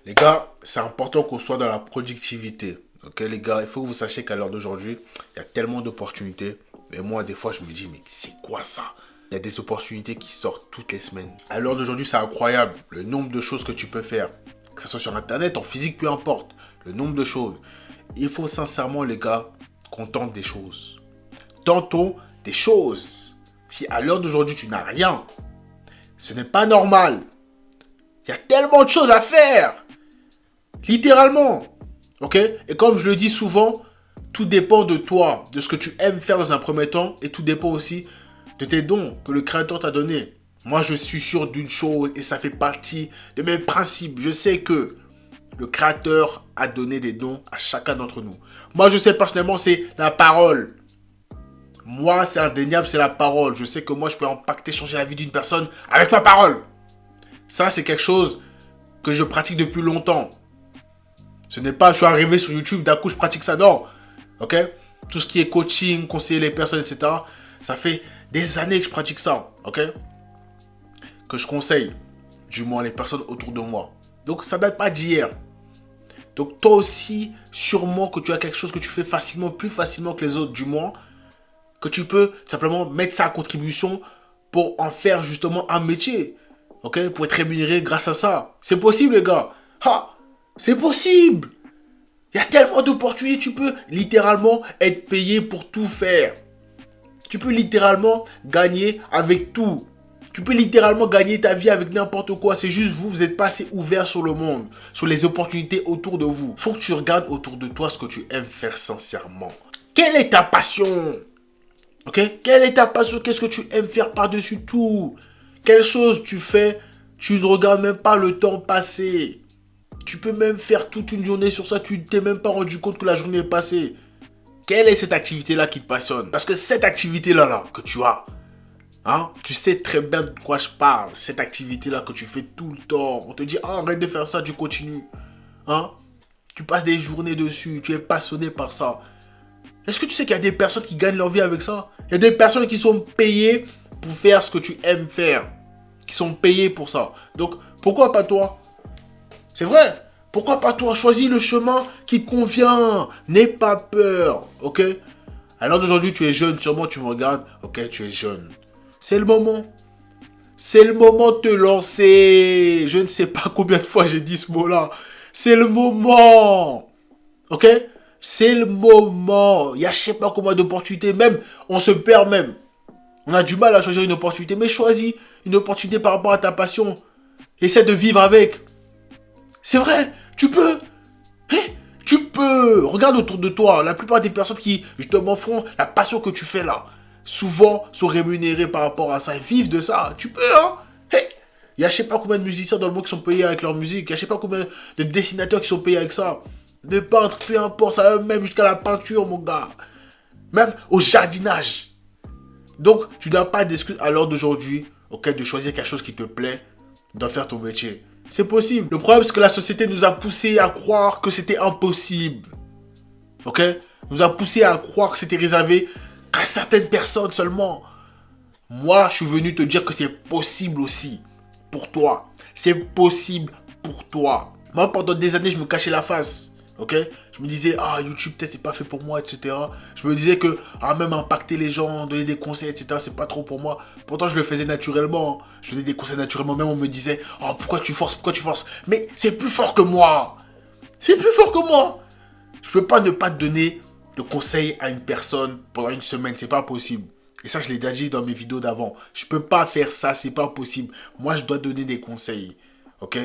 Les gars, c'est important qu'on soit dans la productivité. Ok, les gars, il faut que vous sachiez qu'à l'heure d'aujourd'hui, il y a tellement d'opportunités. Mais moi, des fois, je me dis, mais c'est quoi ça? Il y a des opportunités qui sortent toutes les semaines. À l'heure d'aujourd'hui, c'est incroyable. Le nombre de choses que tu peux faire. Que ce soit sur Internet, en physique, peu importe. Le nombre de choses. Il faut sincèrement, les gars, qu'on tente des choses. Tentons des choses. Si à l'heure d'aujourd'hui, tu n'as rien, ce n'est pas normal. Il y a tellement de choses à faire. Littéralement. Ok? Et comme je le dis souvent, tout dépend de toi, de ce que tu aimes faire dans un premier temps, et tout dépend aussi de tes dons que le Créateur t'a donnés. Moi, je suis sûr d'une chose, et ça fait partie de mes principes. Je sais que le Créateur a donné des dons à chacun d'entre nous. Moi, je sais personnellement, c'est la parole. Moi, c'est indéniable, c'est la parole. Je sais que moi, je peux impacter, changer la vie d'une personne avec ma parole. Ça, c'est quelque chose que je pratique depuis longtemps. Ce n'est pas, je suis arrivé sur YouTube, d'un coup, je pratique ça. Non. Ok? Tout ce qui est coaching, conseiller les personnes, etc. Ça fait des années que je pratique ça. Ok? Que je conseille, du moins, les personnes autour de moi. Donc, ça ne date pas d'hier. Donc, toi aussi, sûrement que tu as quelque chose que tu fais facilement, plus facilement que les autres, du moins, que tu peux simplement mettre ça à contribution pour en faire justement un métier. Ok? Pour être rémunéré grâce à ça. C'est possible, les gars. Ha! C'est possible. Il y a tellement d'opportunités. Tu peux littéralement être payé pour tout faire. Tu peux littéralement gagner avec tout. Tu peux littéralement gagner ta vie avec n'importe quoi. C'est juste vous n'êtes pas assez ouvert sur le monde, sur les opportunités autour de vous. Faut que tu regardes autour de toi ce que tu aimes faire sincèrement. Quelle est ta passion? Ok? Quelle est ta passion? Qu'est-ce que tu aimes faire par-dessus tout? Quelle chose tu fais? Tu ne regardes même pas le temps passer. Tu peux même faire toute une journée sur ça, tu ne t'es même pas rendu compte que la journée est passée. Quelle est cette activité-là qui te passionne? Parce que cette activité-là là, que tu as, hein, tu sais très bien de quoi je parle. Cette activité-là que tu fais tout le temps. On te dit, ah, arrête de faire ça, tu continues. Hein? Tu passes des journées dessus, tu es passionné par ça. Est-ce que tu sais qu'il y a des personnes qui gagnent leur vie avec ça? Il y a des personnes qui sont payées pour faire ce que tu aimes faire. Qui sont payées pour ça. Donc, pourquoi pas toi? C'est vrai. Pourquoi pas toi? Choisis le chemin qui te convient. N'aie pas peur. Ok? Alors d'aujourd'hui, tu es jeune. Sûrement, tu me regardes. Ok, tu es jeune. C'est le moment. C'est le moment de te lancer. Je ne sais pas combien de fois j'ai dit ce mot-là. C'est le moment. Ok? C'est le moment. Il y a je sais pas combien d'opportunités. Même, on se perd même. On a du mal à choisir une opportunité. Mais choisis une opportunité par rapport à ta passion. Essaie de vivre avec. C'est vrai, tu peux. Hein? Tu peux. Regarde autour de toi. La plupart des personnes qui, justement, font la passion que tu fais là, souvent sont rémunérées par rapport à ça et vivent de ça. Tu peux, hein? Hey, il y a je sais pas combien de musiciens dans le monde qui sont payés avec leur musique. Il y a je sais pas combien de dessinateurs qui sont payés avec ça. De peintres, peu importe. Ça va même jusqu'à la peinture, mon gars. Même au jardinage. Donc, tu n'as pas d'excuse à l'heure d'aujourd'hui, ok, de choisir quelque chose qui te plaît, d'en faire ton métier. C'est possible. Le problème, c'est que la société nous a poussé à croire que c'était impossible. Ok? Nous a poussé à croire que c'était réservé qu'à certaines personnes seulement. Moi, je suis venu te dire que c'est possible aussi. Pour toi. C'est possible pour toi. Moi, pendant des années, je me cachais la face. Ok? Je me disais, ah, YouTube, peut-être c'est pas fait pour moi, etc. Je me disais que, ah, même impacter les gens, donner des conseils, etc., c'est pas trop pour moi. Pourtant, je le faisais naturellement. Je donnais des conseils naturellement. Même on me disait, oh, pourquoi tu forces, pourquoi tu forces? Mais c'est plus fort que moi. C'est plus fort que moi. Je peux pas ne pas donner de conseils à une personne pendant une semaine. C'est pas possible. Et ça, je l'ai déjà dit dans mes vidéos d'avant. Je peux pas faire ça, c'est pas possible. Moi, je dois donner des conseils. Ok?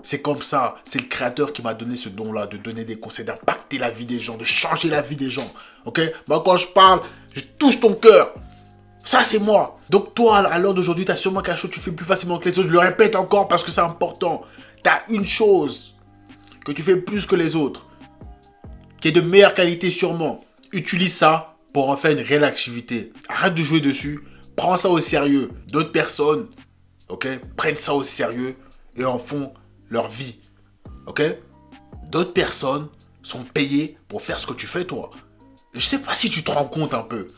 C'est comme ça. C'est le créateur qui m'a donné ce don-là, de donner des conseils, d'impacter la vie des gens, de changer la vie des gens. Ok? Moi, quand je parle, je touche ton cœur. Ça, c'est moi. Donc, toi, à l'heure d'aujourd'hui, tu as sûrement quelque chose que tu fais plus facilement que les autres. Je le répète encore parce que c'est important. Tu as une chose que tu fais plus que les autres, qui est de meilleure qualité sûrement. Utilise ça pour en faire une réelle activité. Arrête de jouer dessus. Prends ça au sérieux. D'autres personnes, ok, prennent ça au sérieux et en font leur vie. Ok? D'autres personnes sont payées pour faire ce que tu fais toi. Je sais pas si tu te rends compte un peu.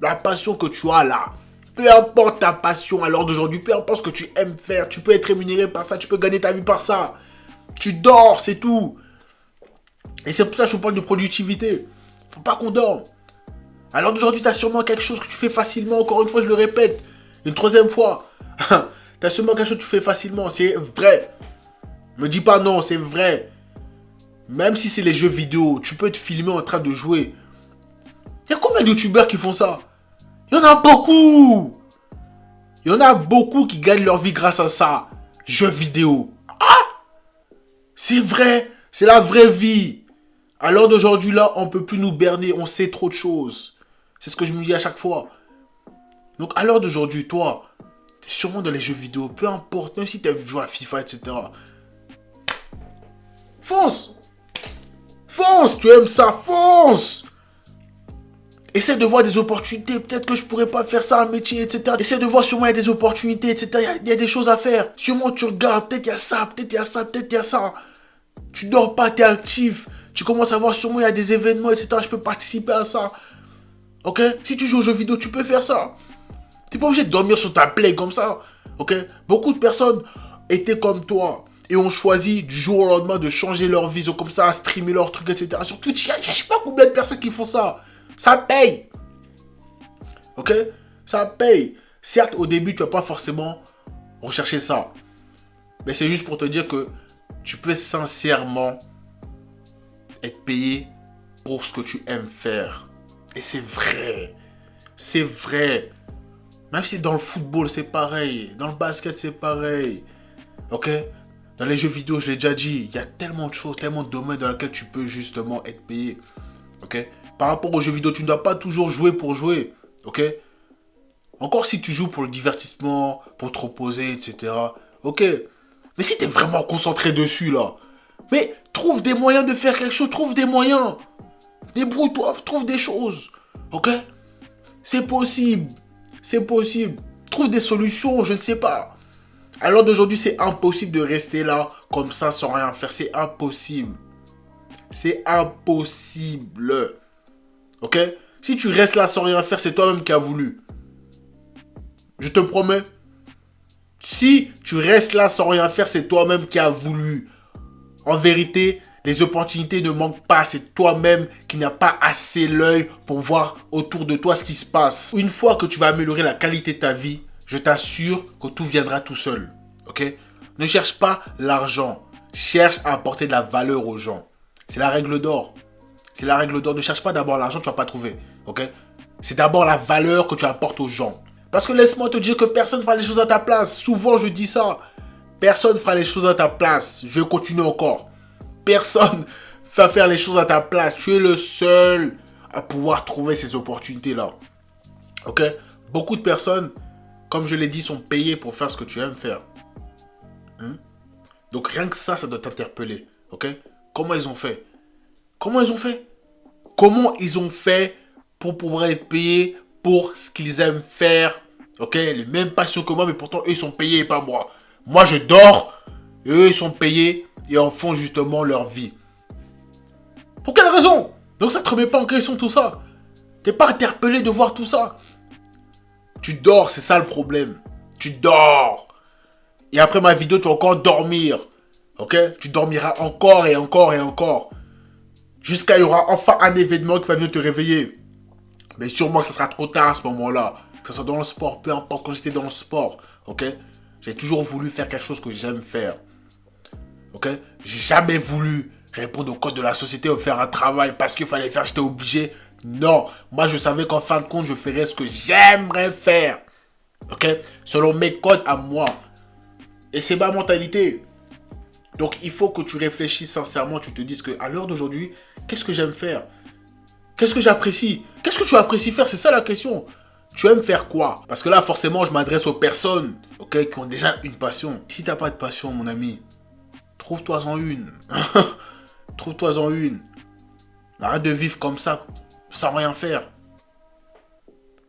La passion que tu as là. Peu importe ta passion à l'heure d'aujourd'hui, peu importe ce que tu aimes faire, tu peux être rémunéré par ça, tu peux gagner ta vie par ça. Tu dors, c'est tout. Et c'est pour ça que je vous parle de productivité. Faut pas qu'on dorme. Alors d'aujourd'hui, tu as sûrement quelque chose que tu fais facilement. Encore une fois, je le répète. Une troisième fois. Tu as sûrement quelque chose que tu fais facilement. C'est vrai. Me dis pas non, c'est vrai. Même si c'est les jeux vidéo, tu peux te filmer en train de jouer. Il y a combien de youtubeurs qui font ça? Il y en a beaucoup. Il y en a beaucoup qui gagnent leur vie grâce à ça. Jeux vidéo. C'est vrai. C'est la vraie vie. À l'heure d'aujourd'hui, là, on ne peut plus nous berner. On sait trop de choses. C'est ce que je me dis à chaque fois. Donc, à l'heure d'aujourd'hui, toi, tu es sûrement dans les jeux vidéo. Peu importe. Même si tu aimes jouer à FIFA, etc. Fonce. Fonce. Tu aimes ça. Fonce. Essaie de voir des opportunités. Peut-être que je pourrais pas faire ça un métier, etc. Essaie de voir, sûrement il y a des opportunités, etc. Il y a des choses à faire. Sûrement tu regardes. Peut-être il y a ça. Peut-être il y a ça. Peut-être il y a ça. Tu dors pas. Tu es actif. Tu commences à voir, sûrement il y a des événements, etc. Je peux participer à ça. Ok? Si tu joues aux jeux vidéo, tu peux faire ça. Tu n'es pas obligé de dormir sur ta play comme ça. Ok? Beaucoup de personnes étaient comme toi et ont choisi du jour au lendemain de changer leur vie. Ils ont comme ça à streamer leurs trucs, etc. Sur Twitch, je sais pas combien de personnes qui font ça. Ça paye. Ok? Ça paye. Certes, au début, tu vas pas forcément rechercher ça. Mais c'est juste pour te dire que tu peux sincèrement être payé pour ce que tu aimes faire. Et c'est vrai. C'est vrai. Même si dans le football, c'est pareil. Dans le basket, c'est pareil. Ok? Dans les jeux vidéo, je l'ai déjà dit, il y a tellement de choses, tellement de domaines dans lesquels tu peux justement être payé. Ok? Par rapport aux jeux vidéo, tu ne dois pas toujours jouer pour jouer. Ok? Encore si tu joues pour le divertissement, pour te reposer, etc. Ok? Mais si tu es vraiment concentré dessus, là, mais trouve des moyens de faire quelque chose, trouve des moyens. Débrouille-toi, trouve des choses. Ok? C'est possible. C'est possible. Trouve des solutions, je ne sais pas. À l'heure d'aujourd'hui, c'est impossible de rester là, comme ça, sans rien faire. C'est impossible. C'est impossible. Ok? Si tu restes là sans rien faire, c'est toi-même qui as voulu. Je te promets. Si tu restes là sans rien faire, c'est toi-même qui as voulu. En vérité, les opportunités ne manquent pas. C'est toi-même qui n'as pas assez l'œil pour voir autour de toi ce qui se passe. Une fois que tu vas améliorer la qualité de ta vie, je t'assure que tout viendra tout seul. Ok? Ne cherche pas l'argent. Cherche à apporter de la valeur aux gens. C'est la règle d'or. C'est la règle d'or. Ne cherche pas d'abord l'argent, tu ne vas pas trouver. Ok? C'est d'abord la valeur que tu apportes aux gens. Parce que laisse-moi te dire que personne ne fera les choses à ta place. Souvent, je dis ça. Personne ne fera les choses à ta place. Je vais continuer encore. Personne va faire les choses à ta place. Tu es le seul à pouvoir trouver ces opportunités-là. Ok? Beaucoup de personnes, comme je l'ai dit, sont payées pour faire ce que tu aimes faire. Donc rien que ça doit t'interpeller. Ok? Comment ils ont fait? Comment ils ont fait? Comment ils ont fait pour pouvoir être payés pour ce qu'ils aiment faire? Ok? Les mêmes passions que moi, mais pourtant eux ils sont payés et pas moi. Moi je dors et eux ils sont payés et en font justement leur vie. Pour quelle raison? Donc ça te remet pas en question tout ça. T'es pas interpellé de voir tout ça. Tu dors, c'est ça le problème. Tu dors. Et après ma vidéo, tu vas encore dormir. Ok? Tu dormiras encore et encore et encore. Jusqu'à il y aura enfin un événement qui va venir te réveiller. Mais sûrement que ça sera trop tard à ce moment-là. Que ce soit dans le sport, peu importe, quand j'étais dans le sport. Ok? J'ai toujours voulu faire quelque chose que j'aime faire. Ok? J'ai jamais voulu répondre au code de la société ou faire un travail parce qu'il fallait faire, j'étais obligé. Non. Moi, je savais qu'en fin de compte, je ferais ce que j'aimerais faire. Ok? Selon mes codes à moi. Et c'est ma mentalité. Donc, il faut que tu réfléchisses sincèrement. Tu te dises qu'à l'heure d'aujourd'hui, qu'est-ce que j'aime faire? Qu'est-ce que j'apprécie? Qu'est-ce que tu apprécies faire? C'est ça la question. Tu aimes faire quoi? Parce que là, forcément, je m'adresse aux personnes, ok, qui ont déjà une passion. Si tu n'as pas de passion, mon ami, trouve-toi-en une. Trouve-toi-en une. Arrête de vivre comme ça, sans rien faire.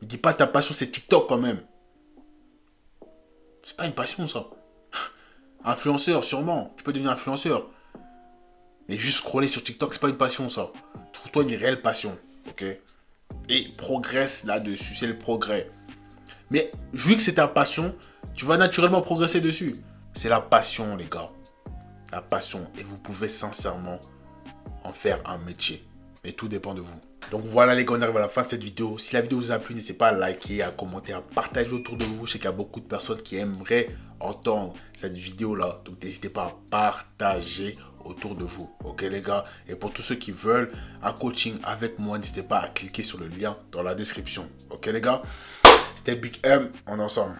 Ne dis pas ta passion, c'est TikTok quand même. C'est pas une passion, ça. Influenceur, sûrement. Tu peux devenir influenceur. Mais juste scroller sur TikTok, c'est pas une passion, ça. Trouve-toi une réelle passion, ok? Et progresse là-dessus, c'est le progrès. Mais vu que c'est ta passion, tu vas naturellement progresser dessus. C'est la passion, les gars. la passion et vous pouvez sincèrement en faire un métier. Mais tout dépend de vous. Donc voilà les gars, on arrive à la fin de cette vidéo. Si la vidéo vous a plu, n'hésitez pas à liker, à commenter, à partager autour de vous. Je sais qu'il y a beaucoup de personnes qui aimeraient entendre cette vidéo-là. Donc n'hésitez pas à partager autour de vous. Ok les gars? Et pour tous ceux qui veulent un coaching avec moi, n'hésitez pas à cliquer sur le lien dans la description. Ok les gars? C'était Big M, on est ensemble.